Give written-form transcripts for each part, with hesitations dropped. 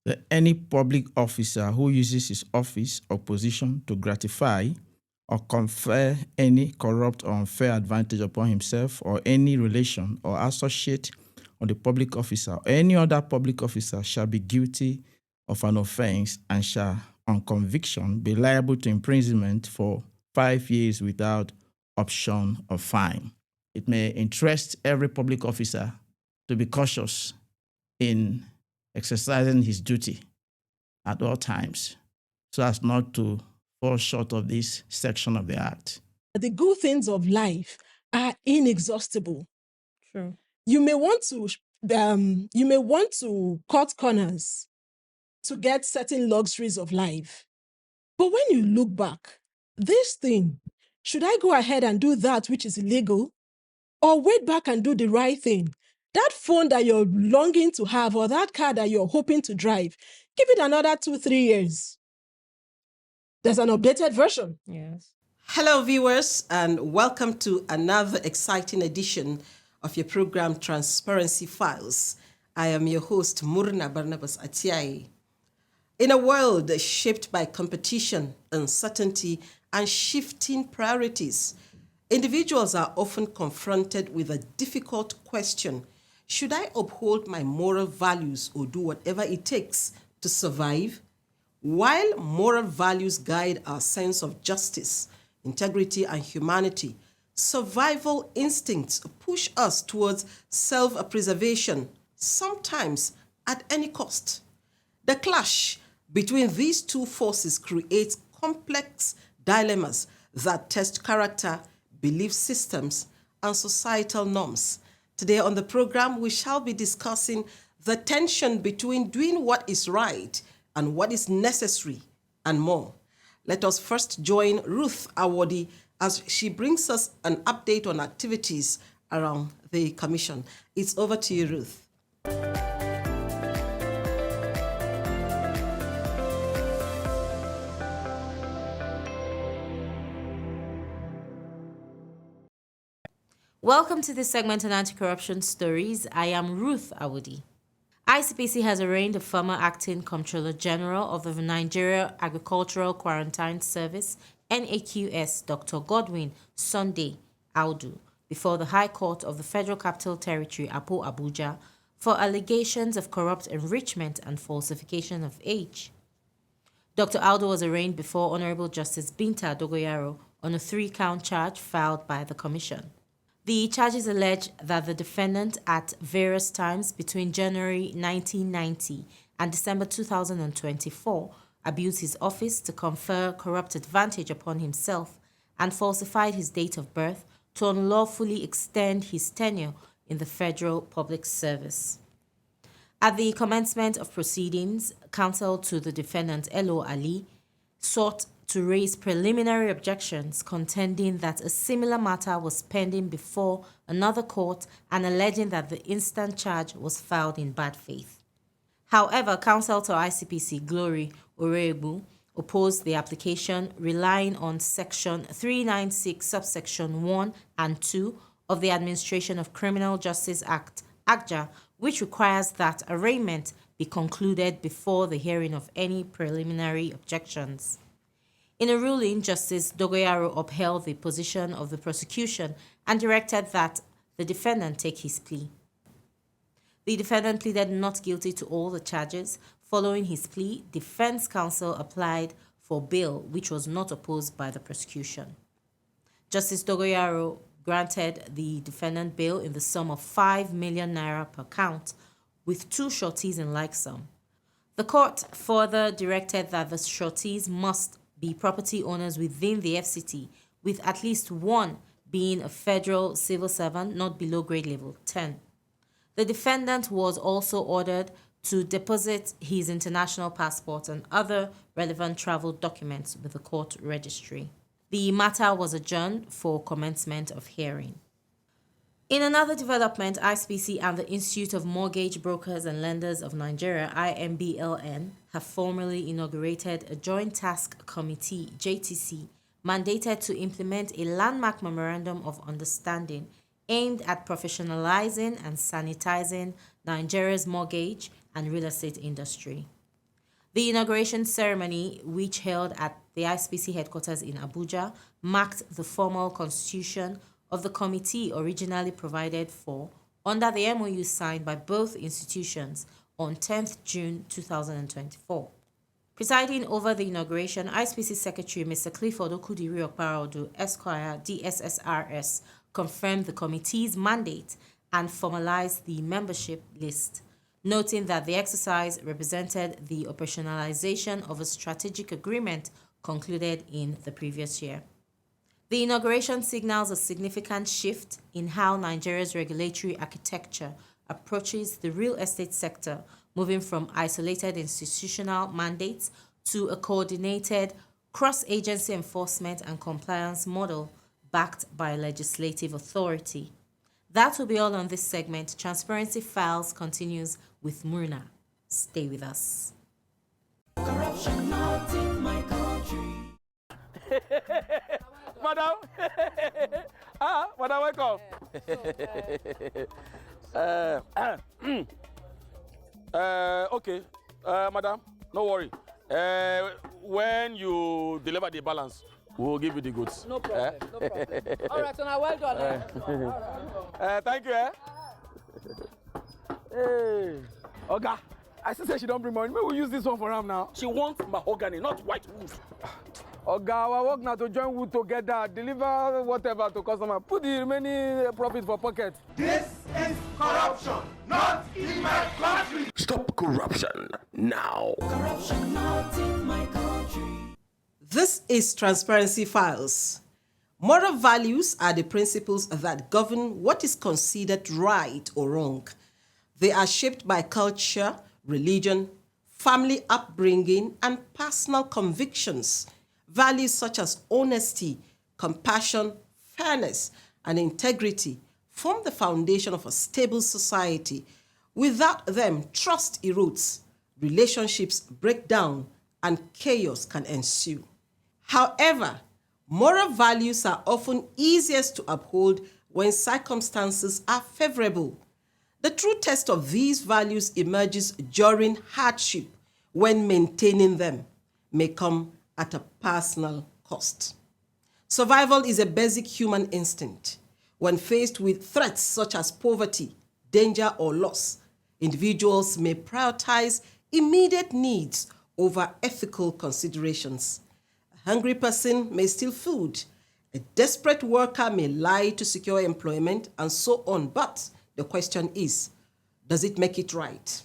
that any public officer who uses his office or position to gratify or confer any corrupt or unfair advantage upon himself or any relation or associate of the public officer or any other public officer shall be guilty of an offense and shall, on conviction, be liable to imprisonment for 5 years without option of fine. It may interest every public officer to be cautious in exercising his duty at all times so as not to fall short of this section of the Act. The good things of life are inexhaustible. True. You may want to cut corners to get certain luxuries of life. But when you look back, this thing, should I go ahead and do that which is illegal or wait back and do the right thing? That phone that you're longing to have or that car that you're hoping to drive, give it another 2-3 years. There's an updated version. Yes. Hello, viewers, and welcome to another exciting edition of your program, Transparency Files. I am your host, Murna Barnabas Atiai. In a world shaped by competition, uncertainty, and shifting priorities, individuals are often confronted with a difficult question: should I uphold my moral values or do whatever it takes to survive? While moral values guide our sense of justice, integrity, and humanity, survival instincts push us towards self-preservation, sometimes at any cost. The clash between these two forces creates complex dilemmas that test character, belief systems, and societal norms. Today on the program, we shall be discussing the tension between doing what is right and what is necessary, and more. Let us first join Ruth Awodi as she brings us an update on activities around the Commission. It's over to you, Ruth. Welcome to this segment on Anti-Corruption Stories. I am Ruth Awodi. ICPC has arraigned the former acting Comptroller General of the Nigeria Agricultural Quarantine Service, NAQS, Dr. Godwin Sunday Audu, before the High Court of the Federal Capital Territory, Apo Abuja, for allegations of corrupt enrichment and falsification of age. Dr. Audu was arraigned before Honorable Justice Binta Dogoyaro on a 3-count charge filed by the Commission. The charges allege that the defendant at various times between January 1990 and December 2024 abused his office to confer corrupt advantage upon himself and falsified his date of birth to unlawfully extend his tenure in the Federal Public Service. At the commencement of proceedings, counsel to the defendant, Elo Ali, sought to raise preliminary objections contending that a similar matter was pending before another court and alleging that the instant charge was filed in bad faith. However, counsel to ICPC, Glory Orebu, opposed the application, relying on Section 396, subsection 1 and 2 of the Administration of Criminal Justice Act, ACJA, which requires that arraignment be concluded before the hearing of any preliminary objections. In a ruling, Justice Dogoyaro upheld the position of the prosecution and directed that the defendant take his plea. The defendant pleaded not guilty to all the charges. Following his plea, defense counsel applied for bail, which was not opposed by the prosecution. Justice Dogoyaro granted the defendant bail in the sum of 5 million naira per count, with 2 sureties in like sum. The court further directed that the sureties must be property owners within the FCT, with at least one being a federal civil servant not below grade level 10. The defendant was also ordered to deposit his international passport and other relevant travel documents with the court registry. The matter was adjourned for commencement of hearing. In another development, ICPC and the Institute of Mortgage Brokers and Lenders of Nigeria, IMBLN, have formally inaugurated a Joint Task Committee, JTC, mandated to implement a landmark memorandum of understanding aimed at professionalizing and sanitizing Nigeria's mortgage and real estate industry. The inauguration ceremony, which held at the ISPC headquarters in Abuja, marked the formal constitution of the committee originally provided for under the MOU signed by both institutions on 10th June 2024. Presiding over the inauguration, ISPC Secretary Mr. Clifford Okudiri Okparaodu, Esquire, DSSRS, confirmed the committee's mandate and formalized the membership list, noting that the exercise represented the operationalization of a strategic agreement concluded in the previous year. The inauguration signals a significant shift in how Nigeria's regulatory architecture approaches the real estate sector, moving from isolated institutional mandates to a coordinated cross-agency enforcement and compliance model backed by legislative authority. That will be all on this segment. Transparency Files continues with Murna. Stay with us. Corruption not in my country. Madam, madam, welcome. Okay, madam, no worry. When you deliver the balance, we'll give you the goods. No problem, no problem. All right, so now well done. Thank you. Hey, Oga, I still say she don't bring money. Maybe we'll use this one for her now. She wants mahogany, not white wood. Oga, our work now to join wood together, deliver whatever to customer, put the remaining profit for pocket. This is corruption, not in my country. Stop corruption now. Corruption not in my country. This is Transparency Files. Moral values are the principles that govern what is considered right or wrong. They are shaped by culture, religion, family upbringing, and personal convictions. Values such as honesty, compassion, fairness, and integrity form the foundation of a stable society. Without them, trust erodes, relationships break down, and chaos can ensue. However, moral values are often easiest to uphold when circumstances are favorable. The true test of these values emerges during hardship, when maintaining them may come at a personal cost. Survival is a basic human instinct. When faced with threats such as poverty, danger, or loss, individuals may prioritize immediate needs over ethical considerations. A hungry person may steal food. A desperate worker may lie to secure employment, and so on. But the question is, does it make it right?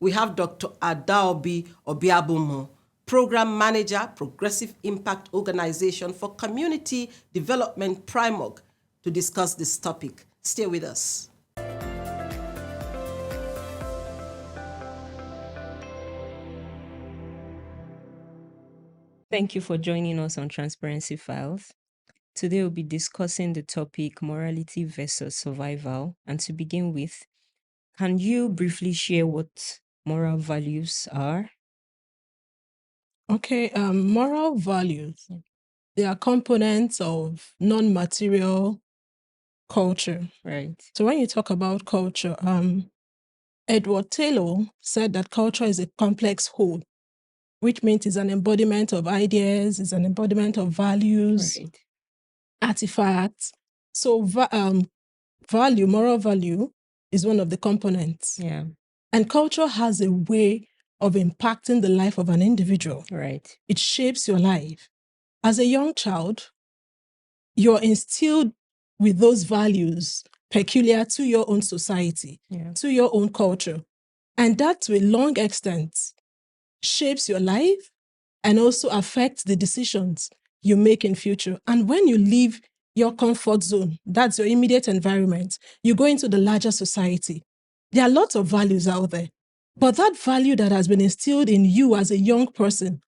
We have Dr. Adaobi Obiabumo, Program Manager, Progressive Impact Organization for Community Development, Primog, to discuss this topic. Stay with us. Thank you for joining us on Transparency Files. Today we'll be discussing the topic morality versus survival. And to begin with, can you briefly share what moral values are? Okay, moral values, they are components of non-material culture. Right. So when you talk about culture, Edward Taylor said that culture is a complex whole, which means it's an embodiment of ideas, it's an embodiment of values, Right. artifacts. So moral value is one of the components. Yeah. And culture has a way of impacting the life of an individual. Right. It shapes your life. As a young child, you're instilled with those values peculiar to your own society, Yeah. to your own culture. And that, to a long extent, shapes your life and also affects the decisions you make in future. And when you leave your comfort zone, that's your immediate environment, you go into the larger society. There are lots of values out there. But that value that has been instilled in you as a young person,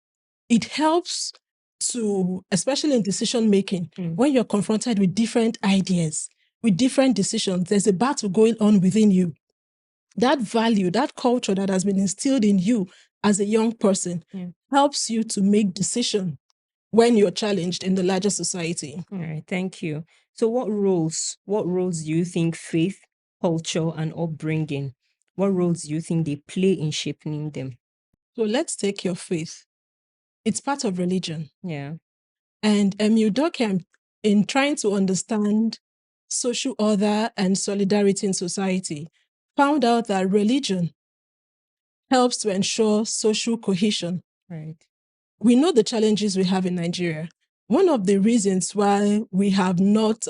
it helps to, especially in decision making, when you're confronted with different ideas, with different decisions, there's a battle going on within you. That value, that culture that has been instilled in you as a young person helps you to make decisions when you're challenged in the larger society. All right. Thank you. So what roles do you think faith, culture, and upbringing, what roles do you think they play in shaping them? So let's take your faith. It's part of religion. Yeah. And Udoka, in trying to understand social order and solidarity in society, found out that religion helps to ensure social cohesion. Right. We know the challenges we have in Nigeria. One of the reasons why we have not,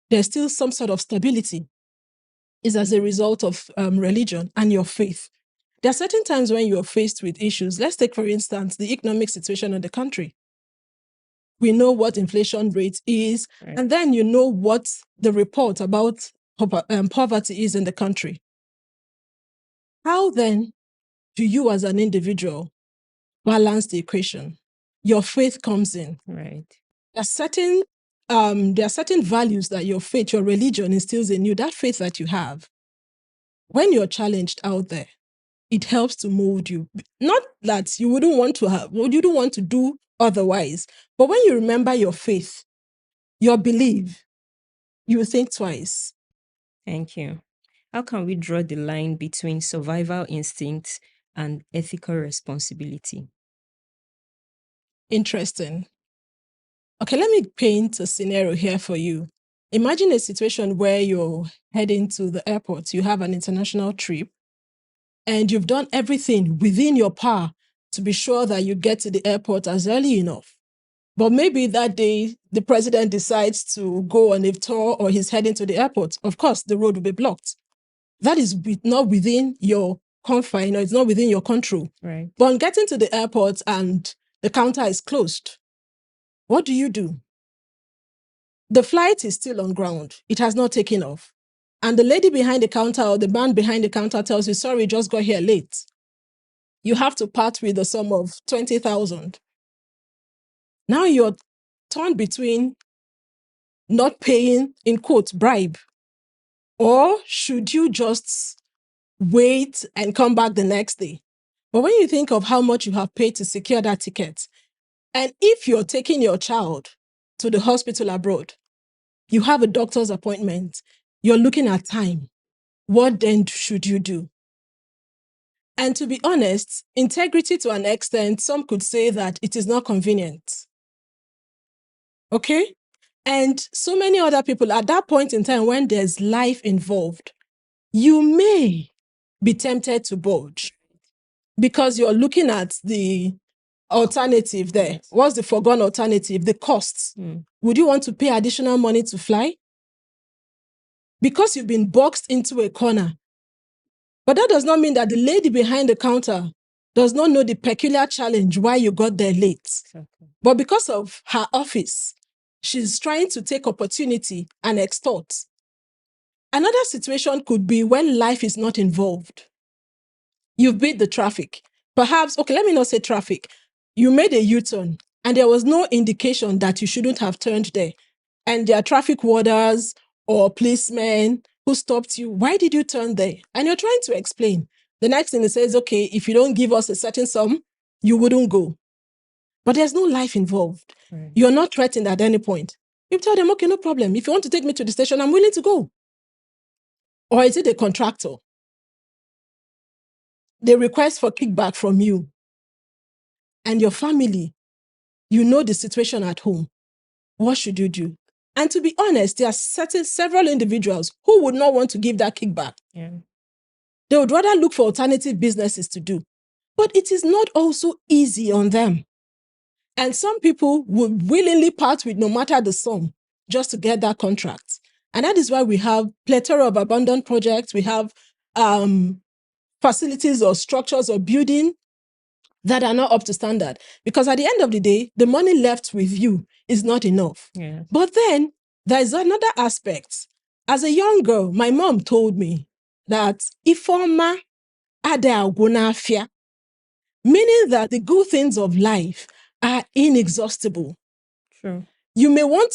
there's still some sort of stability is as a result of religion and your faith. There are certain times when you're faced with issues. Let's take, for instance, the economic situation of the country. We know what inflation rate is, Right. and then you know what the report about poverty is in the country. How then do you as an individual balance the equation? Your faith comes in. Right. There are certain values that your faith, your religion instills in you, that faith that you have. When you're challenged out there, it helps to mold you. Not that you wouldn't want to have, you don't want to do otherwise, but when you remember your faith, your belief, you think twice. Thank you. How can we draw the line between survival instincts and ethical responsibility? Interesting. Okay, let me paint a scenario here for you. Imagine a situation where you're heading to the airport, you have an international trip, and you've done everything within your power to be sure that you get to the airport as early enough. But maybe that day, the president decides to go on a tour or he's heading to the airport. Of course, the road will be blocked. That is not within your confine, or it's not within your control. Right. But on getting to the airport and the counter is closed, what do? The flight is still on ground. It has not taken off. And the lady behind the counter or the man behind the counter tells you, sorry, just got here late. You have to part with the sum of 20,000. Now you're torn between not paying, in quotes, bribe, or should you just wait and come back the next day? But when you think of how much you have paid to secure that ticket, and if you're taking your child to the hospital abroad, you have a doctor's appointment, you're looking at time, what then should you do? And to be honest, integrity to an extent, some could say that it is not convenient. Okay? And so many other people at that point in time when there's life involved, you may be tempted to budge because you're looking at the alternative there. Yes. What's the foregone alternative? The costs. Would you want to pay additional money to fly? Because you've been boxed into a corner. But that does not mean that the lady behind the counter does not know the peculiar challenge why you got there late. Exactly. But because of her office, she's trying to take opportunity and extort. Another situation could be when life is not involved. You've beat the traffic. Perhaps, okay, let me not say traffic. You made a U-turn and there was no indication that you shouldn't have turned there. And there are traffic warders or policemen who stopped you. Why did you turn there? And you're trying to explain. The next thing it says, okay, if you don't give us a certain sum, you wouldn't go. But there's no life involved. Right. You're not threatened at any point. You tell them, okay, no problem. If you want to take me to the station, I'm willing to go. Or is it a contractor? They request for kickback from you and your family. You know the situation at home. What should you do? And to be honest, there are several individuals who would not want to give that kickback. Yeah. They would rather look for alternative businesses to do. But it is not also easy on them. And some people would willingly part with no matter the sum just to get that contract. And that is why we have plethora of abandoned projects. We have facilities or structures or building that are not up to standard. Because at the end of the day, the money left with you is not enough. Yeah. But then there is another aspect. As a young girl, my mom told me that ifoma ade agwonafia, meaning that the good things of life are inexhaustible. True. You may want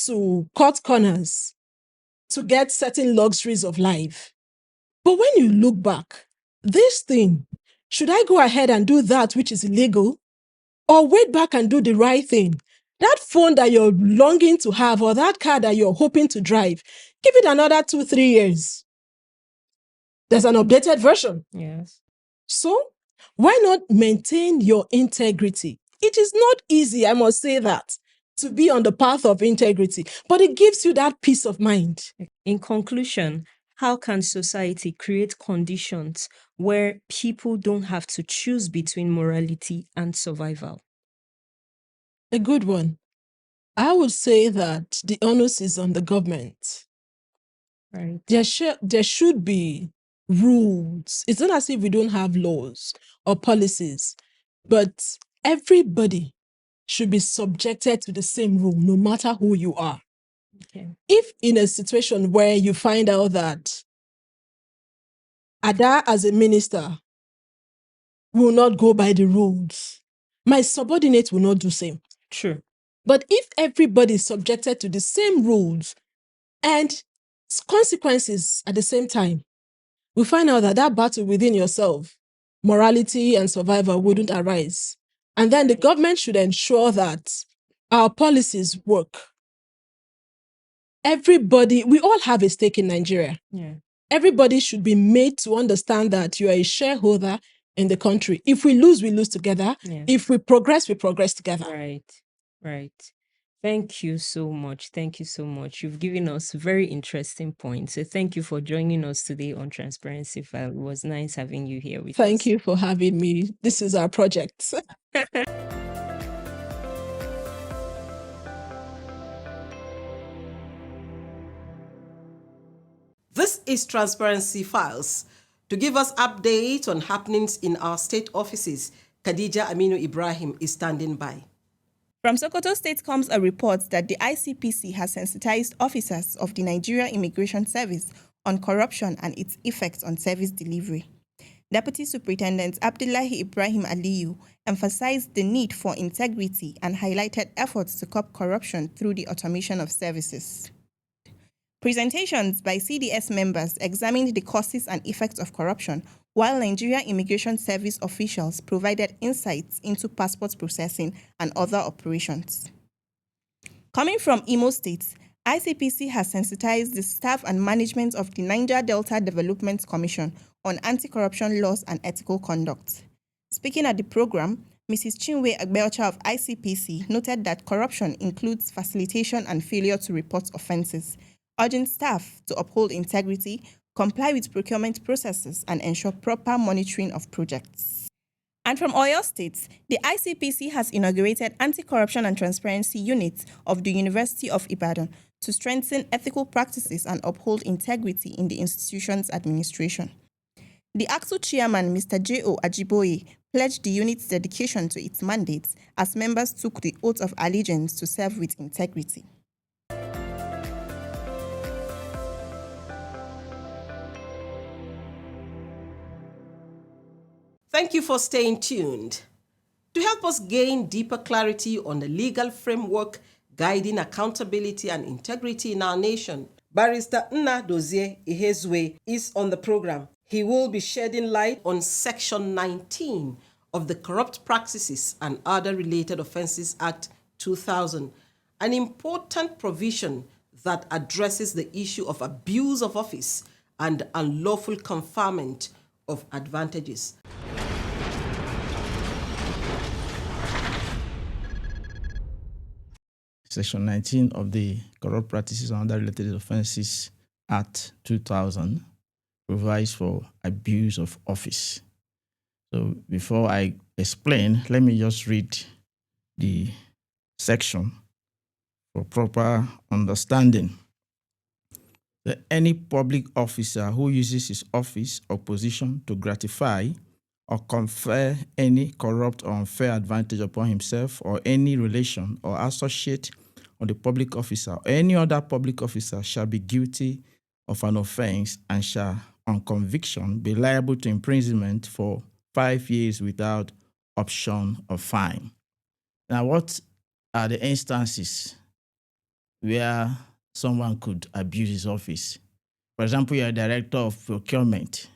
to cut corners to get certain luxuries of life. But when you look back, this thing, should I go ahead and do that which is illegal or wait back and do the right thing? That phone that you're longing to have or that car that you're hoping to drive, give it another 2-3 years. There's an updated version. Yes. So why not maintain your integrity? It is not easy, I must say that, to be on the path of integrity, but it gives you that peace of mind. In conclusion, how can society create conditions where people don't have to choose between morality and survival? A good one. I would say that the onus is on the government. Right. There should be rules. It's not as if we don't have laws or policies, but everybody should be subjected to the same rule, no matter who you are. Okay. If in a situation where you find out that Ada, as a minister, will not go by the rules, my subordinate will not do same. True. But if everybody is subjected to the same rules and consequences at the same time, we find out that that battle within yourself, morality and survival, wouldn't arise. And then the government should ensure that our policies work. Everybody, we all have a stake in Nigeria. Yeah. Everybody should be made to understand that you are a shareholder in the country. If we lose together. Yeah. If we progress together. Right. Right. Thank you so much. Thank you so much. You've given us very interesting points. So thank you for joining us today on Transparency File. It was nice having you here with us. Thank you for having me. This is our project. This is Transparency Files. To give us updates on happenings in our state offices, Khadija Aminu Ibrahim is standing by. From Sokoto State comes a report that the ICPC has sensitized officers of the Nigeria Immigration Service on corruption and its effects on service delivery. Deputy Superintendent Abdullahi Ibrahim Aliyu emphasized the need for integrity and highlighted efforts to curb corruption through the automation of services. Presentations by CDS members examined the causes and effects of corruption, while Nigeria Immigration Service officials provided insights into passport processing and other operations. Coming from Imo State, ICPC has sensitized the staff and management of the Niger Delta Development Commission on anti-corruption laws and ethical conduct. Speaking at the program, Mrs. Chinwe Agbeocha of ICPC noted that corruption includes facilitation and failure to report offenses, urging staff to uphold integrity, comply with procurement processes, and ensure proper monitoring of projects. And from Oyo State, the ICPC has inaugurated Anti-Corruption and Transparency Unit of the University of Ibadan to strengthen ethical practices and uphold integrity in the institution's administration. The ACTU chairman, Mr. J.O. Ajiboye, pledged the unit's dedication to its mandates as members took the oath of allegiance to serve with integrity. Thank you for staying tuned. To help us gain deeper clarity on the legal framework guiding accountability and integrity in our nation, Barrister Nna Dozie Ihezue is on the program. He will be shedding light on Section 19 of the Corrupt Practices and Other Related Offences Act 2000, an important provision that addresses the issue of abuse of office and unlawful conferment of advantages. Section 19 of the Corrupt Practices and Other Related Offences Act 2000 provides for abuse of office. So before I explain, let me just read the section for proper understanding. That any public officer who uses his office or position to gratify or confer any corrupt or unfair advantage upon himself or any relation or associate of the public officer or any other public officer shall be guilty of an offense and shall, on conviction, be liable to imprisonment for 5 years without option of fine. Now, what are the instances where someone could abuse his office? For example, you're a director of procurement.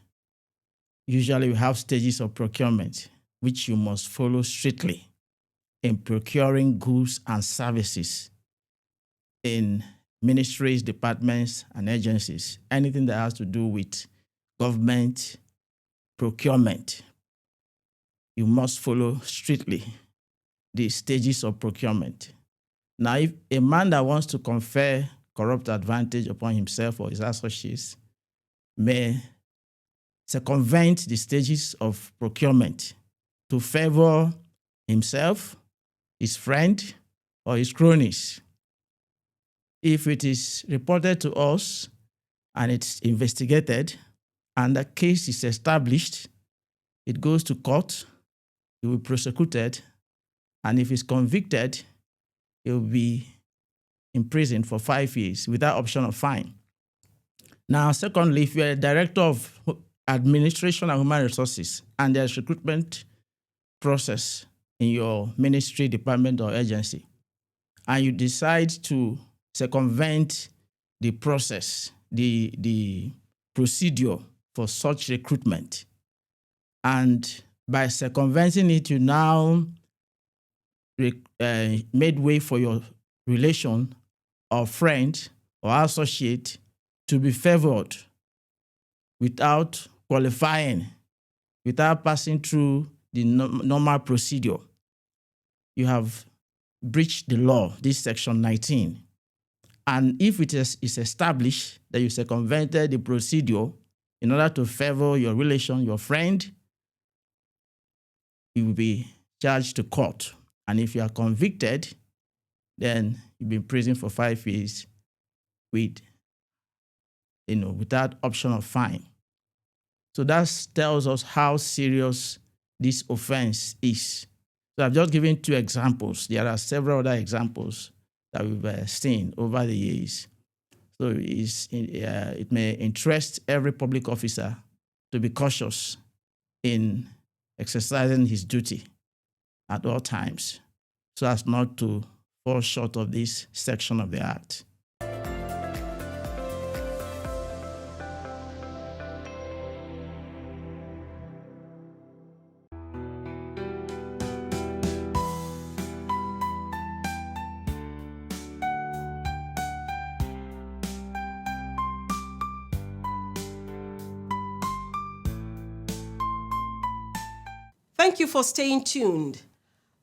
Usually we have stages of procurement, which you must follow strictly in procuring goods and services in ministries, departments, and agencies. Anything that has to do with government procurement. You must follow strictly the stages of procurement. Now, if a man that wants to confer corrupt advantage upon himself or his associates may circumvent the stages of procurement to favor himself, his friend, or his cronies. If it is reported to us and it's investigated and the case is established, it goes to court, he will be prosecuted, and if he's convicted, he will be in prison for 5 years without option of fine. Now, secondly, if you're a director of administration and human resources and there's recruitment process in your ministry, department, or agency, and you decide to circumvent the process, the procedure for such recruitment, and by circumventing it, you now made way for your relation or friend or associate to be favored without qualifying, without passing through the normal procedure. You have breached the law, this section 19. And if it is established that you circumvented the procedure in order to favor your relation, your friend, you will be charged to court. And if you are convicted, then you'll be in prison for 5 years with, without option of fine. So that tells us how serious this offense is. So I've just given 2 examples. There are several other examples that we've seen over the years. So it may interest every public officer to be cautious in exercising his duty at all times so as not to fall short of this section of the Act. Thank you for staying tuned.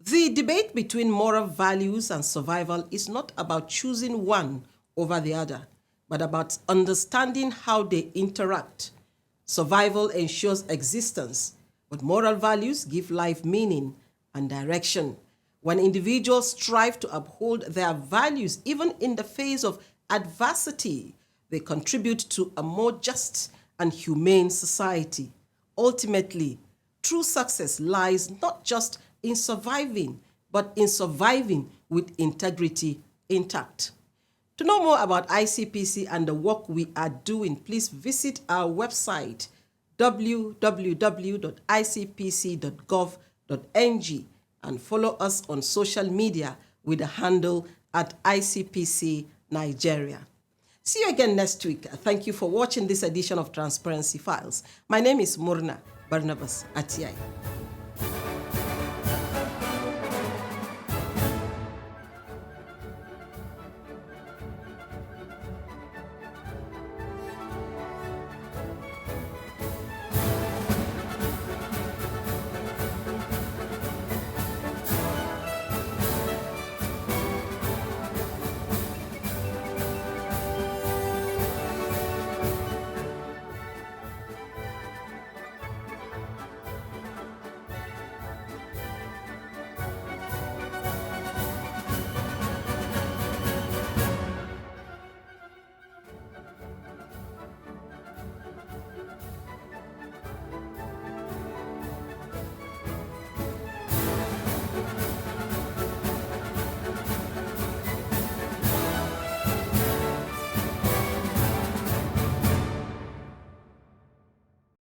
The debate between moral values and survival is not about choosing one over the other, but about understanding how they interact. Survival ensures existence, but moral values give life meaning and direction. When individuals strive to uphold their values, even in the face of adversity, they contribute to a more just and humane society. Ultimately, true success lies not just in surviving, but in surviving with integrity intact. To know more about ICPC and the work we are doing, please visit our website, www.icpc.gov.ng, and follow us on social media with the handle @ICPC Nigeria. See you again next week. Thank you for watching this edition of Transparency Files. My name is Murna Barnabas Atiai.